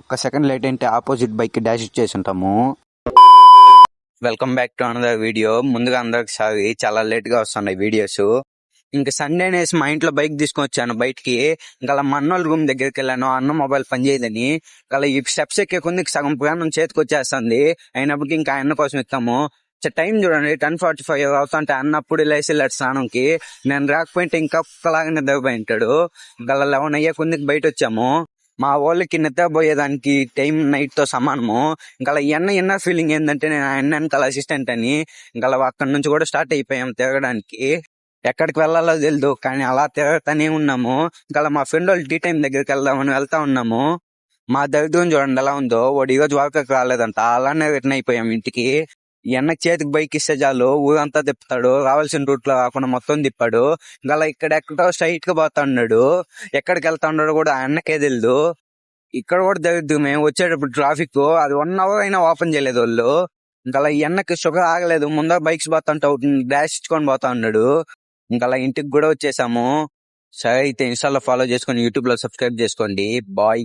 ఒక్క second late అంటే opposite bike కి డాష్ ఇచ్చేసి ఉంటాము. Welcome back to another video. ముందుగా అందరికి సారీ, చాలా లేట్ గా వస్తున్నాయి వీడియోస్. ఇంకా సండే అనేసి మా ఇంట్లో బైక్ తీసుకొని వచ్చాను బయటికి. ఇంకా మా అన్నోళ్ళ రూమ్ దగ్గరికి వెళ్ళాను. అన్న మొబైల్ పని చేయదని అలా ఈ స్టెప్స్ ఎక్కే కొంది సగం ప్రయాణం చేతికి వచ్చేస్తుంది. అయినప్పటికీ ఇంకా అన్న కోసం ఎక్కాము. టైం చూడండి 10:45 అవుతుంటే అన్నప్పుడు లేసి వెళ్ళాడు స్నానంకి. నేను రాకపోయింటే ఇంకా ఒక్కలాగా నిద్రపోయింటాడు. ఇంకా 11 అయ్యే కొందికి బయట వచ్చాము. మా వాళ్ళకి నిద్రపోయేదానికి టైం నైట్ తో సమానము. ఇంకా ఎన్న ఫీలింగ్ ఏంటంటే నేను ఆయన వెనకాల అసిస్టెంట్ అని ఇంకా అక్కడి నుంచి కూడా స్టార్ట్ అయిపోయాం తిరగడానికి. ఎక్కడికి వెళ్ళాలో తెలియదు కానీ అలా తిరగతానే ఉన్నాము. ఇంకా మా ఫ్రెండ్ వాళ్ళు టీ టైం దగ్గరికి వెళ్దామని వెళ్తా ఉన్నాము. మా దరిద్రం చూడండి ఎలా ఉందో. వాడు ఈరోజు వర్కకి రాలేదంట, అలానే రిటర్న్ అయిపోయాం ఇంటికి. ఎన్నకి చేతికి బైక్ ఇస్తే చాలు ఊరంతా తిప్పుతాడు. రావాల్సిన రూట్ లో కాకుండా మొత్తం తిప్పాడు. ఇంకా ఇక్కడ ఎక్కడో స్ట్రైట్ గా పోతా ఉన్నాడు. ఎక్కడికి వెళ్తా ఉన్నాడు కూడా అన్నకే తెలియదు. ఇక్కడ కూడా జరుగుద్దు. మేము వచ్చేటప్పుడు ట్రాఫిక్ అది 1 hour అయినా ఓపెన్ చేయలేదు వాళ్ళు. ఇంకా ఎన్నకి షుగర్ ఆగలేదు. ముందర బైక్స్ పోతుంటా డాష్ ఇచ్చుకొని పోతా ఉన్నాడు. ఇంకా ఇంటికి కూడా వచ్చేసాము. సరే అయితే ఇన్స్టాలో ఫాలో చేసుకొని యూట్యూబ్ లో సబ్స్క్రైబ్ చేసుకోండి. బాయ్.